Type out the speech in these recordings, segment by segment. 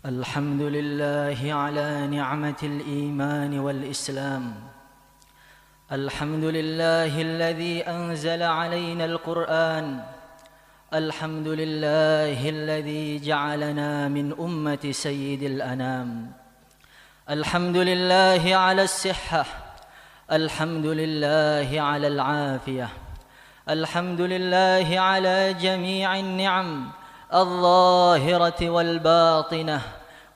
الحمد لله على نعمة الإيمان والإسلام. الحمد لله الذي أنزل علينا القرآن. الحمد لله الذي جعلنا من أمة سيد الأنام. الحمد لله على الصحة. الحمد لله على العافية. الحمد لله على جميع النعم الظاهرة والباطنة،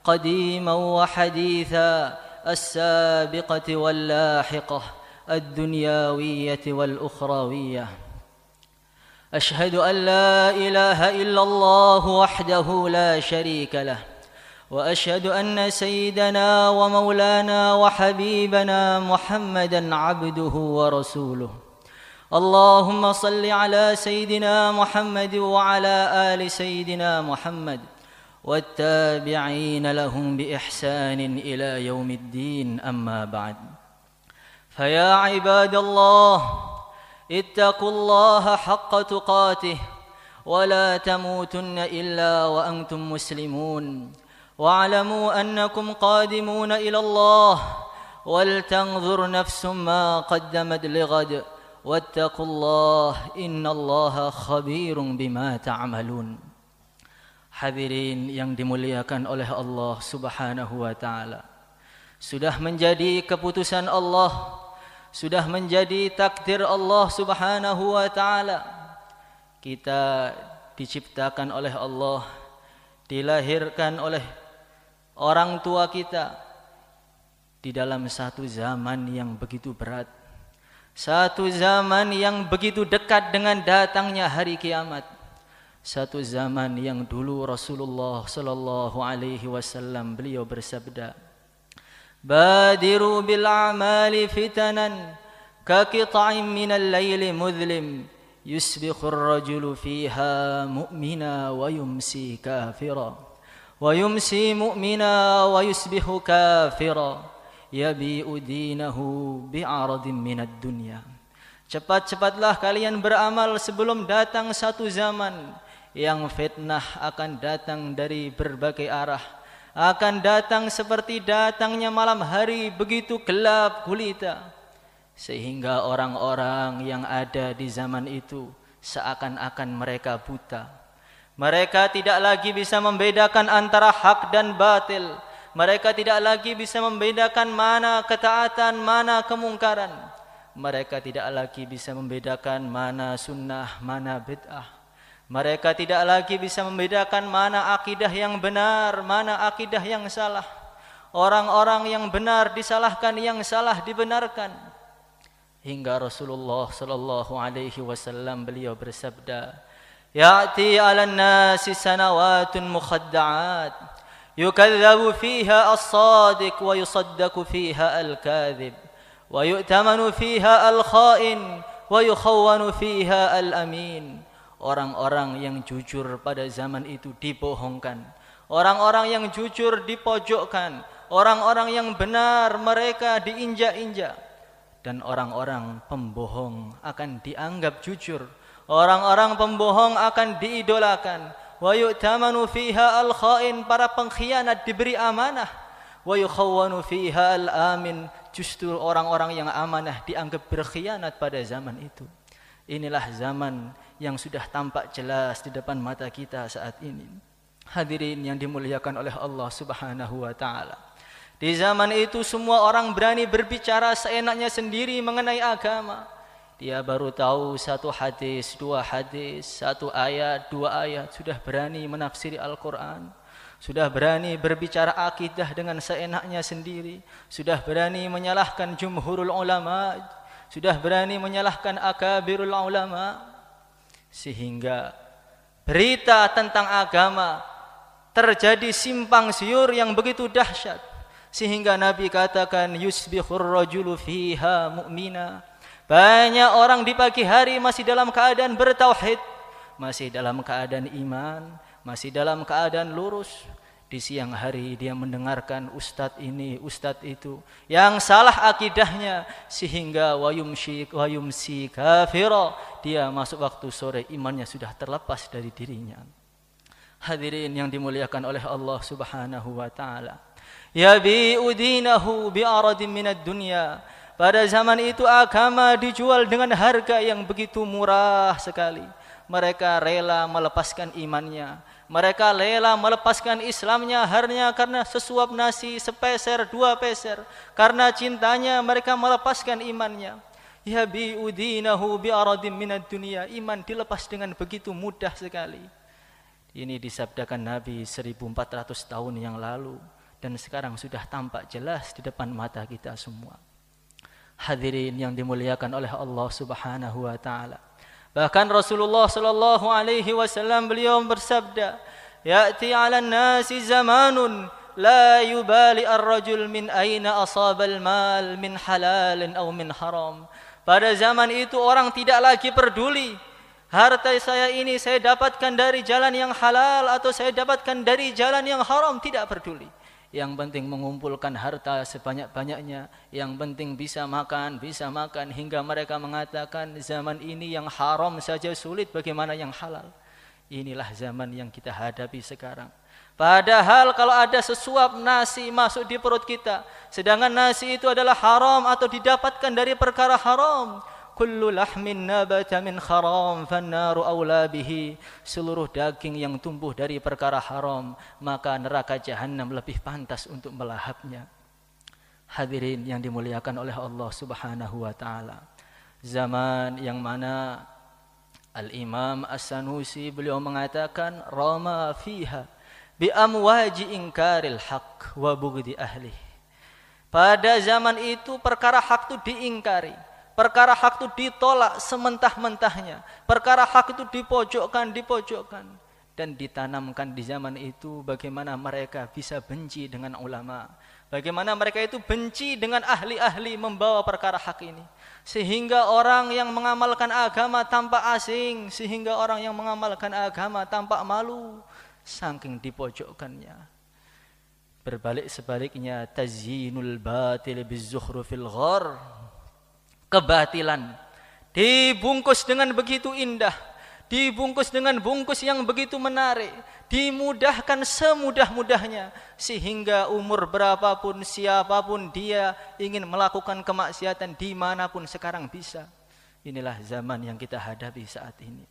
قديما وحديثا، السابقة واللاحقة، الدنيوية والأخروية. أشهد أن لا إله إلا الله وحده لا شريك له، وأشهد أن سيدنا ومولانا وحبيبنا محمدا عبده ورسوله. اللهم صل على سيدنا محمد وعلى آل سيدنا محمد والتابعين لهم بإحسان إلى يوم الدين. أما بعد، فيا عباد الله، اتقوا الله حق تقاته ولا تموتن إلا وأنتم مسلمون، واعلموا أنكم قادمون إلى الله، ولتنظر نفس ما قدمت لغد، واتقوا الله إن الله خبير بما تعملون. Hadirin yang dimuliakan oleh Allah Subhanahu wa taala, sudah menjadi keputusan Allah, sudah menjadi takdir Allah Subhanahu wa taala, kita diciptakan oleh Allah, dilahirkan oleh orang tua kita di dalam satu zaman yang begitu berat, satu zaman yang begitu dekat dengan datangnya hari kiamat, satu zaman yang dulu Rasulullah sallallahu alaihi wasallam beliau bersabda, "Badiru bil a'mali fitanan ka qita'in minal laili mudhlim yusbihu ar-rajulu fiha mu'mina wa yumsi kafira wa yumsi mu'mina wa yusbihu kafira yabi'u dinahu bi'aradin minad dunya." Cepat-cepatlah kalian beramal sebelum datang satu zaman yang fitnah akan datang dari berbagai arah, akan datang seperti datangnya malam hari begitu gelap gulita, sehingga orang-orang yang ada di zaman itu seakan-akan mereka buta. Mereka tidak lagi bisa membedakan antara hak dan batil. Mereka tidak lagi bisa membedakan mana ketaatan, mana kemungkaran. Mereka tidak lagi bisa membedakan mana sunnah, mana bid'ah. Mereka tidak lagi bisa membedakan mana akidah yang benar, mana akidah yang salah. Orang-orang yang benar disalahkan, yang salah dibenarkan. Hingga Rasulullah sallallahu alaihi wasallam beliau bersabda, "Ya'ti 'alan nasi sanawatun mukhadda'at, yukadzabu fiha as-sadiq wa yusaddaqu fiha al-kadhib, wa yu'tamanu fiha al-kha'in wa yukhawwanu fiha al-amin." Orang-orang yang jujur pada zaman itu dibohongkan, orang-orang yang jujur dipojokkan, orang-orang yang benar mereka diinjak-injak, dan orang-orang pembohong akan dianggap jujur, orang-orang pembohong akan diidolakan. Wa yu'tamanu fiha al-kha'in, para pengkhianat diberi amanah. Wa yukhawwanu fiha al-amin, justru orang-orang yang amanah dianggap berkhianat pada zaman itu. Inilah zaman yang sudah tampak jelas di depan mata kita saat ini. Hadirin yang dimuliakan oleh Allah Subhanahu wa taala, di zaman itu semua orang berani berbicara seenaknya sendiri mengenai agama. Dia baru tahu satu hadis, dua hadis, satu ayat, dua ayat, sudah berani menafsiri Al-Quran, sudah berani berbicara akidah dengan seenaknya sendiri, sudah berani menyalahkan jumhurul ulama, sudah berani menyalahkan akabirul ulama, sehingga berita tentang agama terjadi simpang siur yang begitu dahsyat, sehingga Nabi katakan, "Yusbihur rajulu fiha mu'mina." Banyak orang di pagi hari masih dalam keadaan bertauhid, masih dalam keadaan iman, masih dalam keadaan lurus. Di siang hari dia mendengarkan ustadz ini, ustadz itu yang salah akidahnya, sehingga wayumsi kafira, dia masuk waktu sore imannya sudah terlepas dari dirinya. Hadirin yang dimuliakan oleh Allah Subhanahu wa taala. Yabi'u dinahu bi'aradin minad dunya. Pada zaman itu agama dijual dengan harga yang begitu murah sekali. Mereka rela melepaskan imannya. Mereka rela melepaskan Islamnya hanya karena sesuap nasi sepeser, 2 peser. Karena cintanya mereka melepaskan imannya. Yabi'u dinahu bi'aradin minad dunya. Iman dilepas dengan begitu mudah sekali. Ini disabdakan Nabi 1400 tahun yang lalu dan sekarang sudah tampak jelas di depan mata kita semua. Hadirin yang dimuliakan oleh Allah Subhanahu wa taala. Bahkan Rasulullah sallallahu alaihi wasallam beliau bersabda, "Ya'ti 'alan nasi zamanun la yubali ar-rajul min aina asaba al-mal min halalin aw min haram." Pada zaman itu orang tidak lagi peduli harta saya ini saya dapatkan dari jalan yang halal atau saya dapatkan dari jalan yang haram, tidak peduli. Yang penting mengumpulkan harta sebanyak-banyaknya, yang penting bisa makan, hingga mereka mengatakan zaman ini yang haram saja sulit, bagaimana yang halal. Inilah zaman yang kita hadapi sekarang. Padahal kalau ada sesuap nasi masuk di perut kita, sedangkan nasi itu adalah haram atau didapatkan dari perkara haram, kullu lahmin nabata min haram fannaru aula bihi. Seluruh daging yang tumbuh dari perkara haram, maka neraka jahanam lebih pantas untuk melahapnya. Hadirin yang dimuliakan oleh Allah Subhanahu wa taala. Zaman yang mana Al-Imam As-Sanusi beliau mengatakan rama fiha bi amwaji inkaril haq wa bughdi ahli. Pada zaman itu perkara hak itu diingkari. Perkara hak itu ditolak sementah-mentahnya. Perkara hak itu dipojokkan. Dan ditanamkan di zaman itu bagaimana mereka bisa benci dengan ulama. Bagaimana mereka itu benci dengan ahli-ahli membawa perkara hak ini. Sehingga orang yang mengamalkan agama tampak asing. Sehingga orang yang mengamalkan agama tampak malu. Saking dipojokkannya. Berbalik sebaliknya, tazyinul batil bizukhrufil ghar. Kebatilan dibungkus dengan begitu indah, dibungkus dengan bungkus yang begitu menarik, dimudahkan semudah-mudahnya, sehingga umur berapapun, siapapun dia ingin melakukan kemaksiatan dimanapun sekarang bisa. Inilah zaman yang kita hadapi saat ini.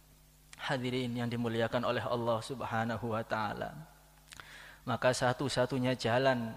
Hadirin yang dimuliakan oleh Allah Subhanahu wa ta'ala. Maka satu-satunya jalan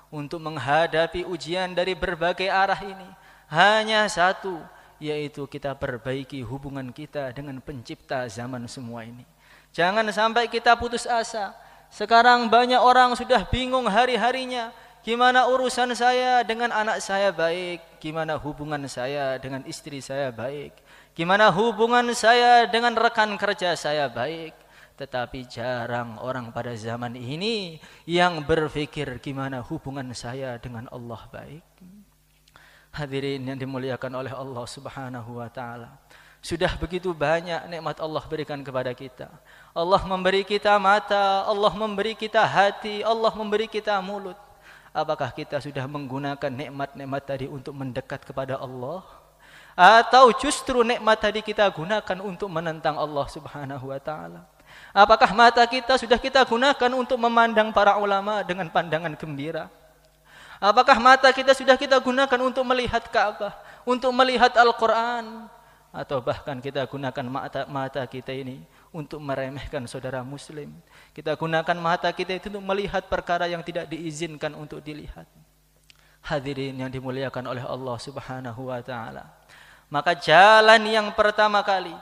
untuk menghadapi ujian dari berbagai arah ini hanya satu, yaitu kita perbaiki hubungan kita dengan pencipta zaman semua ini. Jangan sampai kita putus asa. Sekarang banyak orang sudah bingung hari-harinya. Gimana urusan saya dengan anak saya baik? Gimana hubungan saya dengan istri saya baik? Gimana hubungan saya dengan rekan kerja saya baik? Tetapi jarang orang pada zaman ini yang berpikir gimana hubungan saya dengan Allah baik. Hadirin yang dimuliakan oleh Allah Subhanahu wa ta'ala. Sudah begitu banyak nikmat Allah berikan kepada kita. Allah memberi kita mata, Allah memberi kita hati, Allah memberi kita mulut. Apakah kita sudah menggunakan nikmat-nikmat tadi untuk mendekat kepada Allah? Atau justru nikmat tadi kita gunakan untuk menentang Allah Subhanahu wa ta'ala? Apakah mata kita sudah kita gunakan untuk memandang para ulama dengan pandangan gembira? Apakah mata kita sudah kita gunakan untuk melihat Ka'bah, untuk melihat Al-Quran? Atau bahkan kita gunakan mata kita ini untuk meremehkan saudara muslim. Kita gunakan mata kita itu untuk melihat perkara yang tidak diizinkan untuk dilihat. Hadirin yang dimuliakan oleh Allah Subhanahu wa ta'ala. Maka jalan yang pertama kali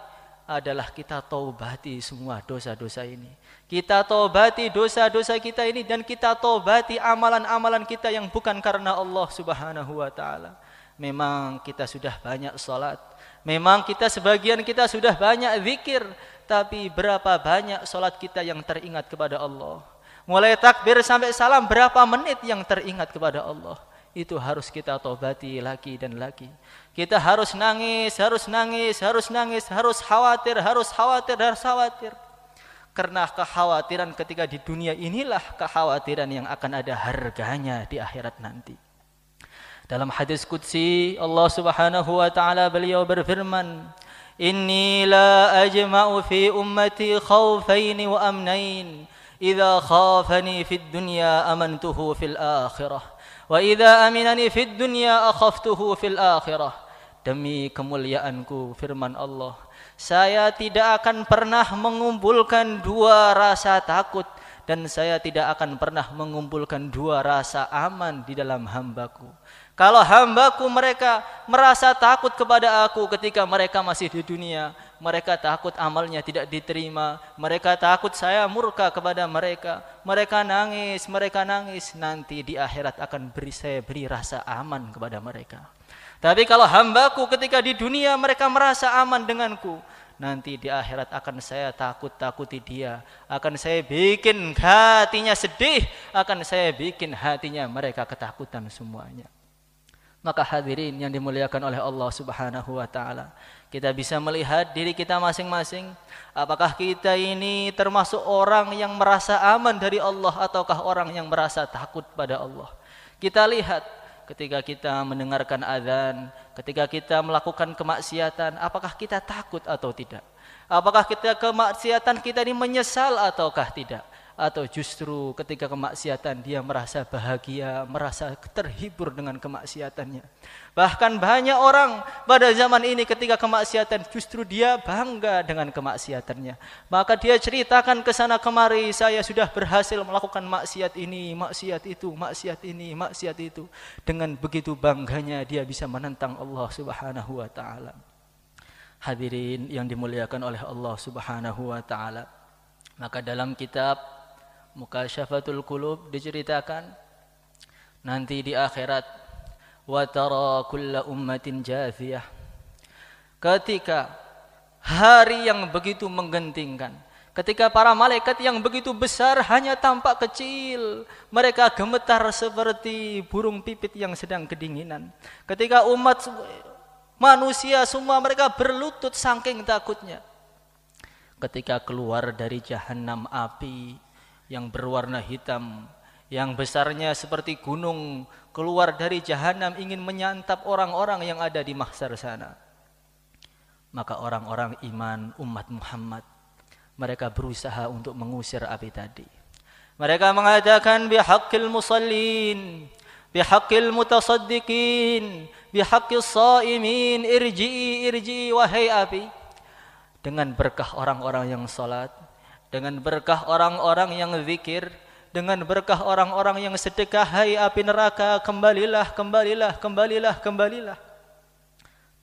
adalah kita taubati semua dosa-dosa ini. Kita taubati dosa-dosa kita ini dan kita taubati amalan-amalan kita yang bukan karena Allah Subhanahu wa ta'ala. Memang kita sudah banyak salat, memang sebagian kita sudah banyak zikir, tapi berapa banyak salat kita yang teringat kepada Allah? Mulai takbir sampai salam berapa menit yang teringat kepada Allah? Itu harus kita taubati lagi dan lagi. Kita harus nangis, harus khawatir. Karena kekhawatiran ketika di dunia inilah kekhawatiran yang akan ada harganya di akhirat nanti. Dalam hadis qudsi Allah Subhanahu wa ta'ala beliau berfirman, "Inni la ajma'u fi ummati khawfaini wa amnain. idza khafani fid dunya amantuhu fil akhirah wa idza aminani fid dunya akhaftuhu fil akhirah. Demi kemuliaanku, firman Allah, saya tidak akan pernah mengumpulkan dua rasa takut, dan saya tidak akan pernah mengumpulkan dua rasa aman di dalam hambaku. Kalau hambaku mereka merasa takut kepada aku ketika mereka masih di dunia, mereka takut amalnya tidak diterima, mereka takut saya murka kepada mereka, mereka nangis, nanti di akhirat akan saya beri rasa aman kepada mereka. Tapi kalau hambaku ketika di dunia mereka merasa aman denganku, nanti di akhirat akan saya takuti dia, akan saya bikin hatinya sedih, akan saya bikin hatinya mereka ketakutan semuanya. Maka hadirin yang dimuliakan oleh Allah Subhanahu wa taala, kita bisa melihat diri kita masing-masing, apakah kita ini termasuk orang yang merasa aman dari Allah ataukah orang yang merasa takut pada Allah. Kita lihat ketika kita mendengarkan azan, ketika kita melakukan kemaksiatan, apakah kita takut atau tidak? Apakah kita kemaksiatan kita ini menyesal ataukah tidak? Atau justru ketika kemaksiatan dia merasa bahagia, merasa terhibur dengan kemaksiatannya. Bahkan banyak orang pada zaman ini ketika kemaksiatan justru dia bangga dengan kemaksiatannya. Maka dia ceritakan ke sana kemari, saya sudah berhasil melakukan maksiat ini, maksiat itu, maksiat ini, maksiat itu. Dengan begitu bangganya dia bisa menentang Allah Subhanahu wa taala. Hadirin yang dimuliakan oleh Allah Subhanahu wa taala. Maka dalam kitab Mukasyafatul Qulub diceritakan nanti di akhirat, wa tara kulla ummatin jathiyah, ketika hari yang begitu menggentingkan, ketika para malaikat yang begitu besar hanya tampak kecil, mereka gemetar seperti burung pipit yang sedang kedinginan. Ketika umat manusia semua mereka berlutut saking takutnya. Ketika keluar dari jahanam api yang berwarna hitam, yang besarnya seperti gunung, keluar dari jahanam ingin menyantap orang-orang yang ada di mahsyar sana. Maka orang-orang iman umat Muhammad, mereka berusaha untuk mengusir api tadi. Mereka mengatakan bihaqqil musallin, bihaqqil mutasaddiqin, bihaqqis shaimin, irji'i wahai api. Dengan berkah orang-orang yang salat, dengan berkah orang-orang yang zikir, dengan berkah orang-orang yang sedekah, hai api neraka, kembalilah.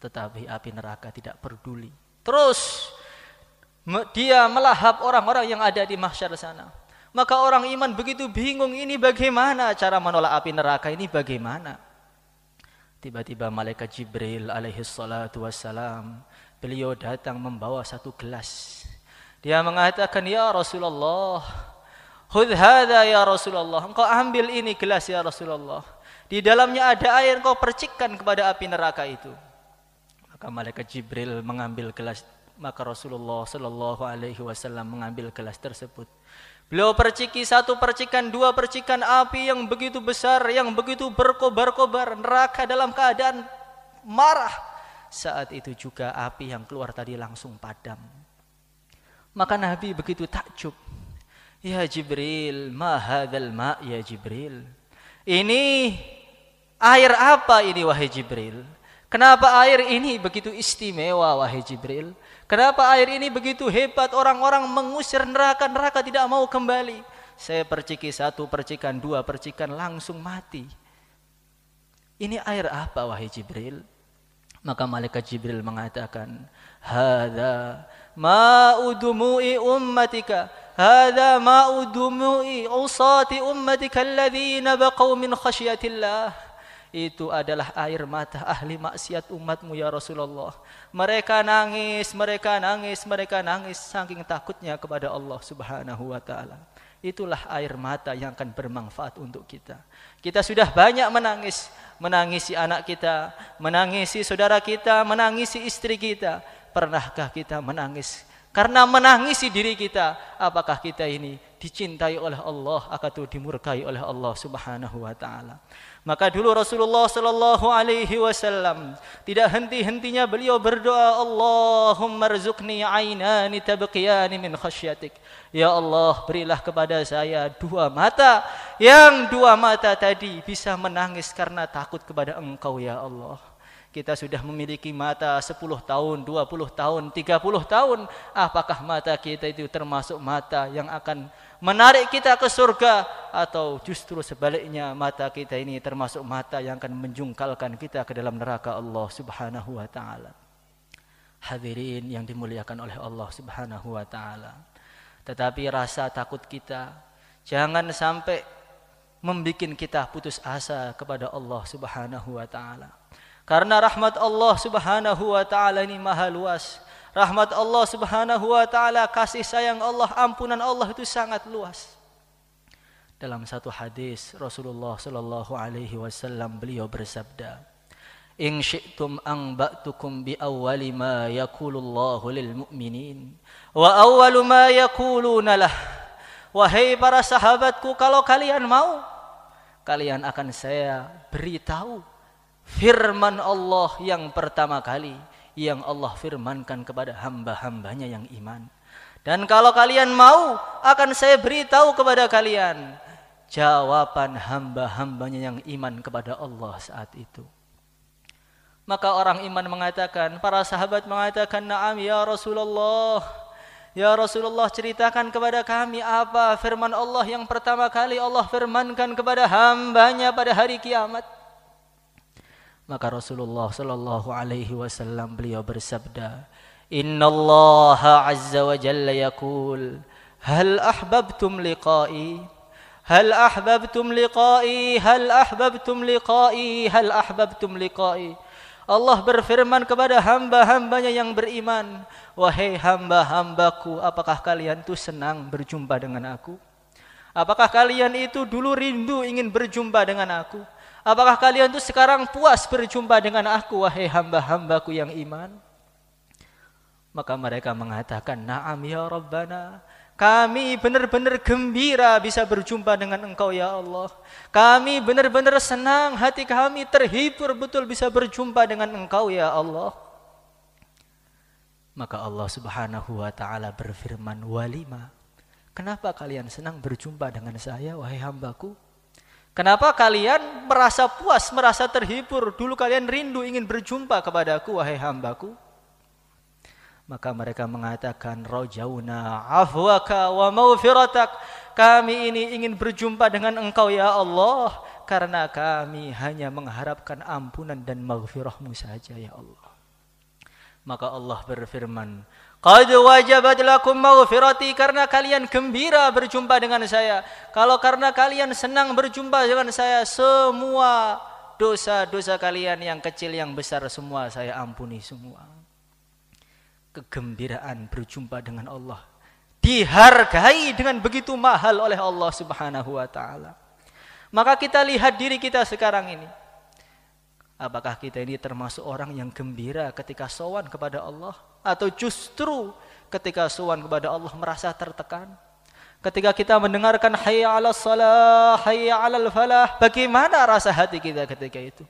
Tetapi api neraka tidak peduli. Terus dia melahap orang-orang yang ada di mahsyar sana. Maka orang iman begitu bingung, ini bagaimana cara menolak api neraka ini bagaimana? Tiba-tiba malaikat Jibril alaihi salatu wassalam, beliau datang membawa satu gelas. Dia mengatakan, ya Rasulullah, khudh hadha ya Rasulullah, engkau ambil ini gelas ya Rasulullah. Di dalamnya ada air, engkau percikkan kepada api neraka itu. Maka malaikat Jibril mengambil gelas, maka Rasulullah sallallahu alaihi wasallam mengambil gelas tersebut. Beliau perciki satu percikan, dua percikan api yang begitu besar, yang begitu berkobar-kobar, neraka dalam keadaan marah. Saat itu juga api yang keluar tadi langsung padam. Maka Nabi begitu takjub. Ya Jibril, ma hadzal ma' ya Jibril. Ini air apa ini wahai Jibril? Kenapa air ini begitu istimewa wahai Jibril? Kenapa air ini begitu hebat, orang-orang mengusir neraka, neraka tidak mau kembali? Saya perciki satu percikan, dua percikan langsung mati. Ini air apa wahai Jibril? Maka malaikat Jibril mengatakan, hadza ma'u dumu'i ummatika, hadza ma'u dumu'i usati ummatika alladhina baqaw min khasyatillah. Itu adalah air mata ahli maksiat umatmu ya Rasulullah. Mereka nangis saking takutnya kepada Allah Subhanahu wa taala. Itulah air mata yang akan bermanfaat untuk kita. Kita sudah banyak menangisi anak kita, menangisi saudara kita, menangisi istri kita. Pernahkah kita menangis karena menangisi diri kita? Apakah kita ini dicintai oleh Allah atau dimurkai oleh Allah Subhanahu wa taala. Maka dulu Rasulullah sallallahu alaihi wasallam tidak henti-hentinya beliau berdoa, Allahumma rzuqni ainani tabqiyani min khasyatik. Ya Allah, berilah kepada saya dua mata, yang dua mata tadi bisa menangis karena takut kepada Engkau ya Allah. Kita sudah memiliki mata 10 tahun, 20 tahun, 30 tahun. Apakah mata kita itu termasuk mata yang akan menarik kita ke surga, atau justru sebaliknya mata kita ini termasuk mata yang akan menjungkalkan kita ke dalam neraka Allah Subhanahu wa taala. Hadirin yang dimuliakan oleh Allah Subhanahu wa taala. Tetapi rasa takut kita jangan sampai membikin kita putus asa kepada Allah Subhanahu wa taala. Karena rahmat Allah Subhanahu wa taala ini maha luas. Rahmat Allah Subhanahu wa taala, kasih sayang Allah, ampunan Allah itu sangat luas. Dalam satu hadis Rasulullah sallallahu alaihi wasallam beliau bersabda, "In syi'tum anba'tukum bi awwali ma yaqulullahu lil mu'minin wa awwalu ma yaquluna lah." Wahai para sahabatku, kalau kalian mau, kalian akan saya beritahu firman Allah yang pertama kali yang Allah firmankan kepada hamba-hambanya yang iman. Dan kalau kalian mau, akan saya beritahu kepada kalian jawaban hamba-hambanya yang iman kepada Allah saat itu. Maka orang iman mengatakan, para sahabat mengatakan, "Na'am ya Rasulullah. Ya Rasulullah, ceritakan kepada kami apa firman Allah yang pertama kali Allah firmankan kepada hambanya pada hari kiamat." Maka Rasulullah sallallahu alaihi wasallam beliau bersabda, "Innallaha azza wa jalla yaqul, hal ahbabtum liqa'i? Hal ahbabtum liqa'i? Hal ahbabtum liqa'i? Hal ahbabtum liqa'i?" Allah berfirman kepada hamba-hambanya yang beriman, "Wahai hamba-hambaku, apakah kalian itu senang berjumpa dengan aku? Apakah kalian itu dulu rindu ingin berjumpa dengan aku? Apakah kalian itu sekarang puas berjumpa dengan aku, wahai hamba-hambaku yang iman?" Maka mereka mengatakan, "Na'am ya Rabbana. Kami benar-benar gembira bisa berjumpa dengan Engkau ya Allah. Kami benar-benar senang, hati kami terhibur betul bisa berjumpa dengan Engkau ya Allah." Maka Allah Subhanahu wa taala berfirman, "Walima? Kenapa kalian senang berjumpa dengan saya, wahai hambaku? Kenapa kalian merasa puas, merasa terhibur? Dulu kalian rindu ingin berjumpa kepadaku, wahai hambaku." Maka mereka mengatakan, "Rajauna afwaka wa maghfiratak." Kami ini ingin berjumpa dengan Engkau ya Allah, karena kami hanya mengharapkan ampunan dan maghfirah-Mu saja ya Allah. Maka Allah berfirman, "Qad wajabat lakum maghfirati." Karena kalian gembira berjumpa dengan saya, kalau karena kalian senang berjumpa dengan saya, semua dosa-dosa kalian yang kecil yang besar semua saya ampuni semua. Kegembiraan berjumpa dengan Allah dihargai dengan begitu mahal oleh Allah Subhanahu wa taala. Maka kita lihat diri kita sekarang ini. Apakah kita ini termasuk orang yang gembira ketika sowan kepada Allah, atau justru ketika sowan kepada Allah merasa tertekan? Ketika kita mendengarkan hayya 'alas shalah, hayya 'alal falah, bagaimana rasa hati kita ketika itu?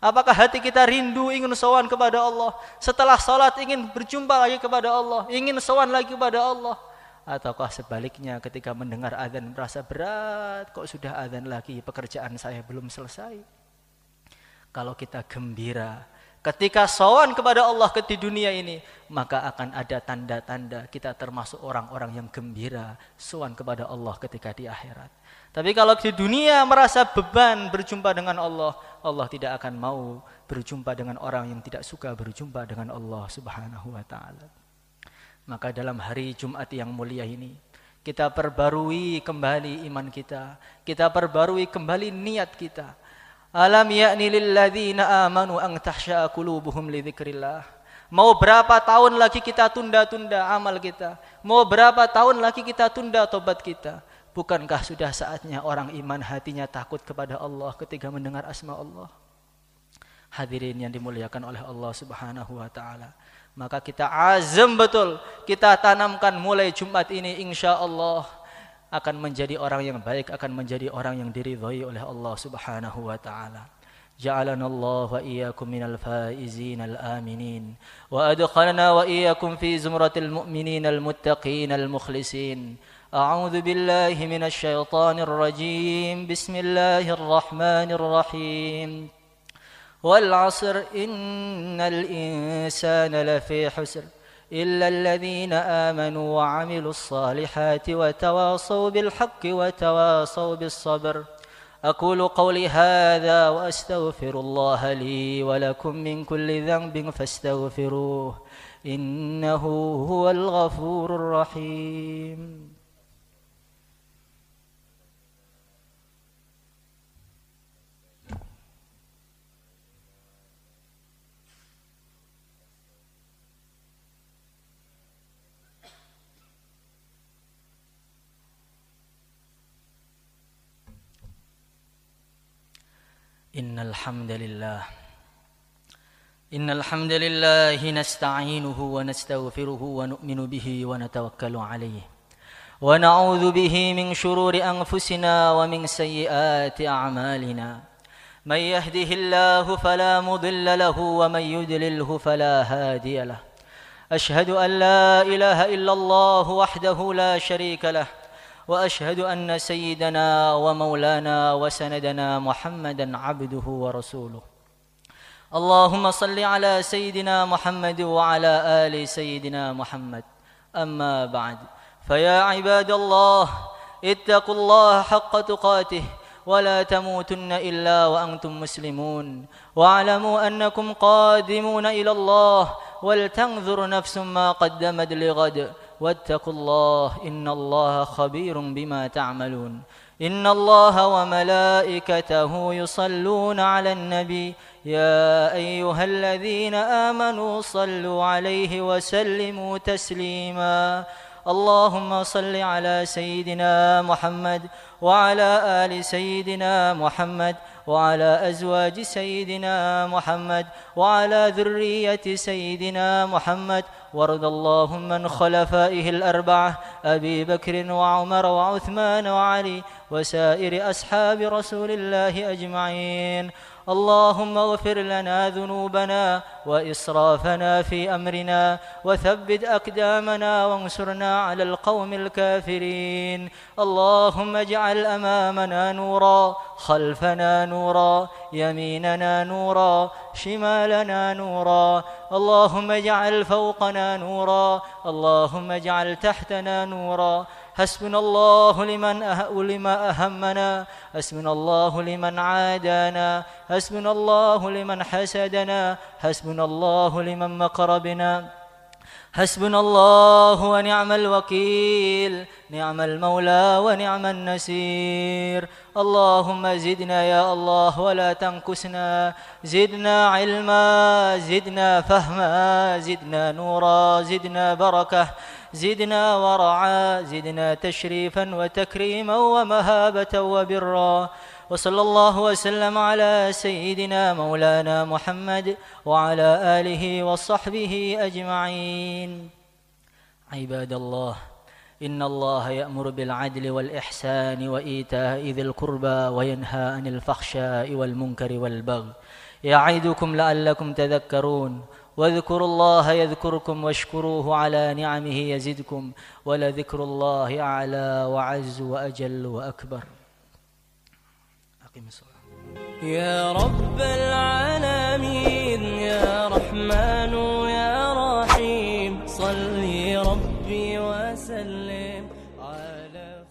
Apakah hati kita rindu ingin sowan kepada Allah, setelah salat ingin berjumpa lagi kepada Allah, ingin sowan lagi kepada Allah? Ataukah sebaliknya, ketika mendengar azan merasa berat, kok sudah azan lagi, pekerjaan saya belum selesai? Kalau kita gembira ketika sowan kepada Allah di dunia ini, maka akan ada tanda-tanda kita termasuk orang-orang yang gembira sowan kepada Allah ketika di akhirat. Tapi kalau di dunia merasa beban berjumpa dengan Allah, Allah tidak akan mau berjumpa dengan orang yang tidak suka berjumpa dengan Allah Subhanahu wa taala. Maka dalam hari Jumat yang mulia ini, kita perbarui kembali iman kita, kita perbarui kembali niat kita. Alam ya'ni lilladzina amanu an tahsya'a qulubuhum li dzikrillah. Mau berapa tahun lagi kita tunda-tunda amal kita? Mau berapa tahun lagi kita tunda tobat kita? Bukankah sudah saatnya orang iman hatinya takut kepada Allah ketika mendengar asma Allah? Hadirin yang dimuliakan oleh Allah Subhanahu wa taala. Maka kita azam betul, kita tanamkan mulai Jumat ini insyaallah. akan menjadi orang yang baik, akan menjadi orang yang diridhai oleh Allah Subhanahu wa taala. جعلنا الله وإياكم من الفائزين الآمنين وأدخلنا وإياكم في زمرة المؤمنين المتقين المخلصين. أعوذ بالله من الشيطان الرجيم. بسم الله الرحمن الرحيم. والعصر إن الإنسان لفي خسر إلا الذين آمنوا وعملوا الصالحات وتواصوا بالحق وتواصوا بالصبر. أقول قولي هذا وأستغفر الله لي ولكم من كل ذنب فاستغفروه إنه هو الغفور الرحيم. إن الحمد لله نستعينه ونستغفره ونؤمن به ونتوكل عليه ونعوذ به من شرور أنفسنا ومن سيئات أعمالنا. من يهده الله فلا مضل له ومن يضلله فلا هادي له. أشهد أن لا إله إلا الله وحده لا شريك له وأشهد أن سيدنا ومولانا وسندنا محمدا عبده ورسوله. اللهم صل على سيدنا محمد وعلى آل سيدنا محمد. أما بعد، فيا عباد الله اتقوا الله حق تقاته ولا تموتن إلا وأنتم مسلمون، واعلموا أنكم قادمون إلى الله، ولتنظر نفس ما قدمت لغد، واتقوا الله إن الله خبير بما تعملون. إن الله وملائكته يصلون على النبي يا أيها الذين آمنوا صلوا عليه وسلموا تسليما. اللهم صل على سيدنا محمد وعلى آل سيدنا محمد وعلى أزواج سيدنا محمد وعلى ذرية سيدنا محمد، وارض اللهم عن خلفائه الأربعة أبي بكر وعمر وعثمان وعلي وسائر أصحاب رسول الله أجمعين. اللهم اغفر لنا ذنوبنا وإسرافنا في أمرنا وثبت أقدامنا وانصرنا على القوم الكافرين. اللهم اجعل أمامنا نورا، خلفنا نورا، يميننا نورا، شمالنا نورا. اللهم اجعل فوقنا نورا، اللهم اجعل تحتنا نورا. حسبنا الله لما أهمنا، حسبنا الله لمن عادانا، حسبنا الله لمن حسدنا، حسبنا الله لمن مكر بنا. حسبنا الله ونعم الوكيل، نعم المولى ونعم النصير. اللهم زدنا يا الله ولا تنقصنا، زدنا علما، زدنا فهما، زدنا نورا، زدنا بركة، زدنا ورعا، زدنا تشريفا وتكريما ومهابة وبرا. وصلى الله وسلم على سيدنا مولانا محمد وعلى آله وصحبه أجمعين. عباد الله، إن الله يأمر بالعدل والإحسان وإيتاء ذي القربى وينهى عن الفحشاء والمنكر والبغي يعظكم لعلكم تذكرون. واذكروا الله يذكركم واشكروه على نعمه يزدكم ولذكر الله أعلى وعز وأجل وأكبر. أقم الصلاة. يا رب العالمين يا رحمن يا رحيم، صل ربي وسلم على